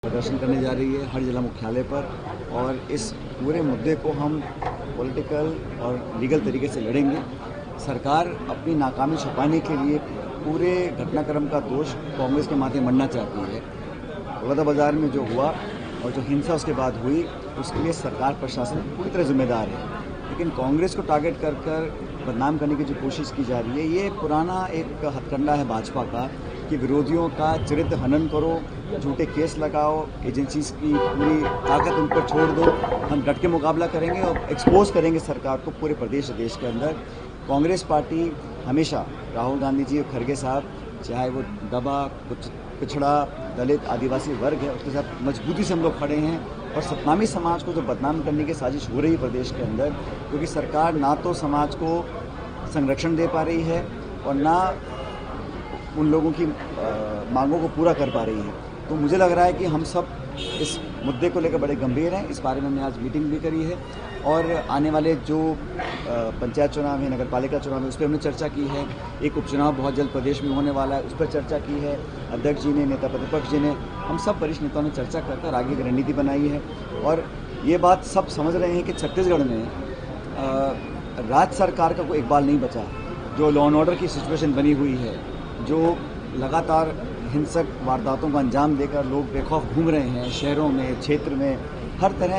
प्रदर्शन करने जा रही है हर जिला मुख्यालय पर और इस पूरे मुद्दे को हम पॉलिटिकल और लीगल तरीके से लड़ेंगे। सरकार अपनी नाकामी छुपाने के लिए पूरे घटनाक्रम का दोष कांग्रेस के माथे मढ़ना चाहती है। बलौदा बाजार में जो हुआ और जो हिंसा उसके बाद हुई उसके लिए सरकार प्रशासन पूरी तरह जिम्मेदार है, लेकिन कांग्रेस को टारगेट कर बदनाम करने की जो कोशिश की जा रही है ये पुराना एक हथकंडा है भाजपा का कि विरोधियों का चरित्र हनन करो, झूठे केस लगाओ, एजेंसीज की पूरी ताकत उन पर छोड़ दो। हम डट के मुकाबला करेंगे और एक्सपोज करेंगे सरकार को पूरे प्रदेश और देश के अंदर। कांग्रेस पार्टी हमेशा राहुल गांधी जी और खड़गे साहब, चाहे वो दबा कुछ पिछड़ा दलित आदिवासी वर्ग है, उसके साथ मजबूती से हम लोग खड़े हैं। और सतनामी समाज को जो बदनाम करने की साजिश हो रही है प्रदेश के अंदर, क्योंकि सरकार ना तो समाज को संरक्षण दे पा रही है और ना उन लोगों की मांगों को पूरा कर पा रही है, तो मुझे लग रहा है कि हम सब इस मुद्दे को लेकर बड़े गंभीर हैं। इस बारे में हमने आज मीटिंग भी करी है और आने वाले जो पंचायत चुनाव है, नगर पालिका चुनाव है, उस पर हमने चर्चा की है। एक उपचुनाव बहुत जल्द प्रदेश में होने वाला है, उस पर चर्चा की है। अध्यक्ष जी ने, नेता प्रतिपक्ष जी ने, हम सब वरिष्ठ नेताओं ने चर्चा कर आगे की रणनीति बनाई है। और ये बात सब समझ रहे हैं कि छत्तीसगढ़ में राज्य सरकार का कोई इकबाल नहीं बचा। जो लॉ एंड ऑर्डर की सिचुएशन बनी हुई है, जो लगातार हिंसक वारदातों का अंजाम देकर लोग बेखौफ घूम रहे हैं शहरों में, क्षेत्र में, हर तरह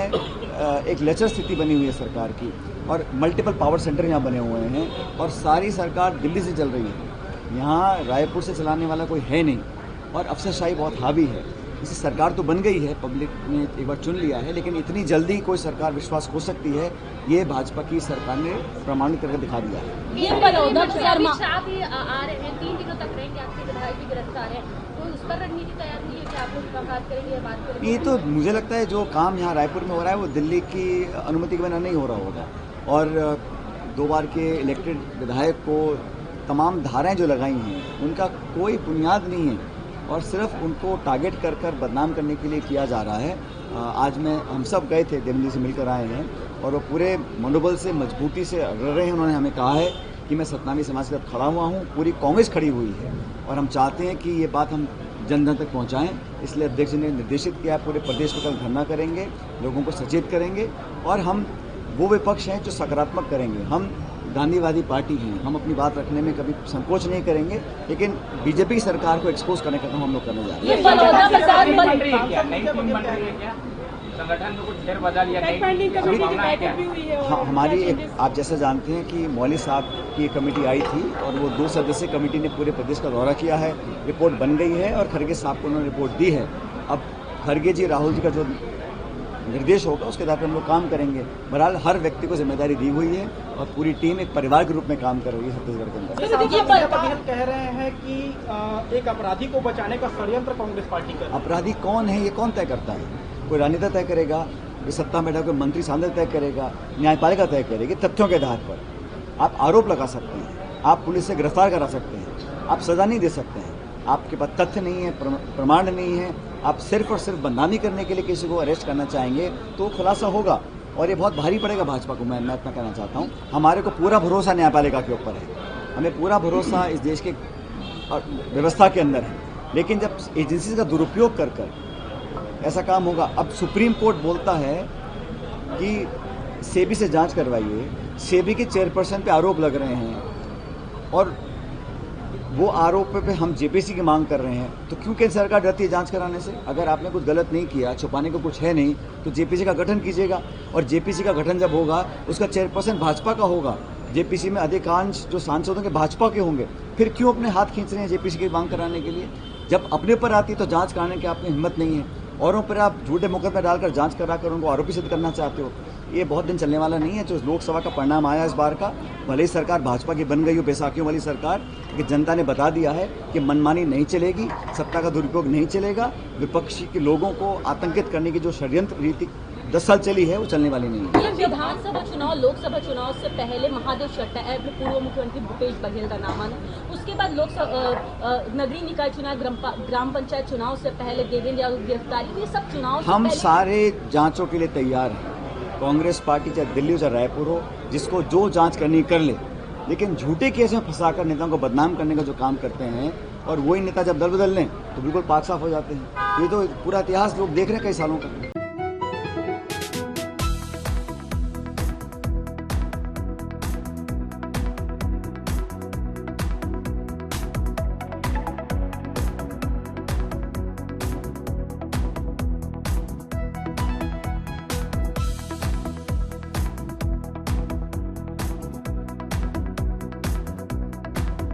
एक लचर स्थिति बनी हुई है सरकार की। और मल्टीपल पावर सेंटर यहाँ बने हुए हैं और सारी सरकार दिल्ली से चल रही है। यहाँ रायपुर से चलाने वाला कोई है नहीं और अफसरशाही बहुत हावी है। इसी सरकार तो बन गई है, पब्लिक ने एक बार चुन लिया है, लेकिन इतनी जल्दी कोई सरकार विश्वास हो सकती है, ये भाजपा की सरकार ने प्रमाणित करके दिखा दिया है। ये बलौदा शर्मा भी आ रहे हैं, 3 दिनों तक रहेंगे, आपके विधायक भी गिरफ्तार है, तो उस पर रणनीति तैयार हुई है कि आप लोग बात करेंगे, बात करेंगे? ये तो मुझे लगता है जो काम यहाँ रायपुर में हो रहा है वो दिल्ली की अनुमति के बिना नहीं हो रहा होगा। और 2 बार के इलेक्टेड विधायक को तमाम धाराएं जो लगाई हैं उनका कोई बुनियाद नहीं है और सिर्फ उनको टारगेट कर बदनाम करने के लिए किया जा रहा है। आज हम सब गए थे, दिल्ली से मिलकर आए हैं और वो पूरे मनोबल से, मजबूती से लड़ रहे हैं। उन्होंने हमें कहा है कि मैं सतनामी समाज के साथ खड़ा हुआ हूँ, पूरी कांग्रेस खड़ी हुई है और हम चाहते हैं कि ये बात हम जन जन तक पहुँचाएँ। इसलिए अध्यक्ष ने निर्देशित किया पूरे प्रदेश में कल धरना करेंगे, लोगों को सचेत करेंगे और हम वो विपक्ष हैं जो सकारात्मक करेंगे। हम गांधीवादी पार्टी हैं, हम अपनी बात रखने में कभी संकोच नहीं करेंगे, लेकिन बीजेपी की सरकार को एक्सपोज करने का काम हम लोग करने जा रहे हैं। संगठन में कुछ फेर बदल या नहीं? हाँ, हमारी एक, आप जैसे जानते हैं कि मौली साहब की कमेटी आई थी और वो 2 सदस्यीय कमेटी ने पूरे प्रदेश का दौरा किया है। रिपोर्ट बन गई है और खड़गे साहब को उन्होंने रिपोर्ट दी है। अब खड़गे जी, राहुल जी का जो निर्देश होगा उसके आधार पर हम लोग काम करेंगे। बहरहाल हर व्यक्ति को जिम्मेदारी दी हुई है और पूरी टीम एक परिवार के रूप में काम कर रही है छत्तीसगढ़ के अंदर। कह रहे हैं कि एक अपराधी को बचाने का षड्यंत्र कांग्रेस पार्टी कर। अपराधी कौन है ये कौन तय करता है? कोई राजनेता तय करेगा, कोई सत्ता में बैठा कोई मंत्री सांसद तय करेगा, न्यायपालिका तय करेगी। तथ्यों के आधार पर आप आरोप लगा सकते हैं, आप पुलिस से गिरफ्तार करा सकते हैं, आप सजा नहीं दे सकते हैं। आपके पास तथ्य नहीं है, प्रमाण नहीं है, आप सिर्फ और सिर्फ बदनामी करने के लिए किसी को अरेस्ट करना चाहेंगे तो खुलासा होगा और ये बहुत भारी पड़ेगा भाजपा को। मैं इतना कहना चाहता हूँ, हमारे को पूरा भरोसा न्यायपालिका के ऊपर है, हमें पूरा भरोसा इस देश के व्यवस्था के अंदर है, लेकिन जब एजेंसी का दुरुपयोग कर ऐसा काम होगा। अब सुप्रीम कोर्ट बोलता है कि सेबी से जांच करवाइए, सेबी के चेयरपर्सन पे आरोप लग रहे हैं और वो आरोप पे हम जेपीसी की मांग कर रहे हैं, तो क्यों केंद्र सरकार डरती है जांच कराने से? अगर आपने कुछ गलत नहीं किया, छुपाने को कुछ है नहीं, तो जेपीसी का गठन कीजिएगा और जेपीसी का गठन जब होगा उसका चेयरपर्सन भाजपा का होगा। जेपीसी में अधिकांश जो सांसद होंगे भाजपा के होंगे, फिर क्यों अपने हाथ खींच रहे हैं जेपीसी की मांग कराने के लिए? जब अपने पर आती तो जांच कराने की आपकी हिम्मत नहीं है, औरों पर आप झूठे मुकदमे डालकर जांच कराकर उनको आरोपी सिद्ध करना चाहते हो। ये बहुत दिन चलने वाला नहीं है। जो लोकसभा का परिणाम आया इस बार का, भले ही सरकार भाजपा की बन गई हो, बैसाखियों वाली सरकार, लेकिन जनता ने बता दिया है कि मनमानी नहीं चलेगी, सत्ता का दुरुपयोग नहीं चलेगा। विपक्षी के लोगों को आतंकित करने की जो षड्यंत्र रीति 10 साल चली है वो चलने वाली नहीं है। ये विधानसभा चुनाव, लोकसभा चुनाव से पहले महादेव शट्टा पूर्व मुख्यमंत्री भूपेश बघेल का नाम आना, उसके बाद नगरीय निकाय चुनाव, ग्राम पंचायत चुनाव से पहले देवेंद्र यादव गिरफ्तारी, ये सब चुनाव हम सारे जांचों के लिए तैयार हैं। कांग्रेस पार्टी चाहे दिल्ली हो चाहे रायपुर हो, जिसको जो जांच करनी कर ले, लेकिन झूठे केस में फंसाकर नेताओं को बदनाम करने का जो काम करते हैं और वही नेता जब दल बदल लें तो बिल्कुल पाक साफ हो जाते हैं। ये तो पूरा इतिहास लोग देख रहे हैं कई सालों का।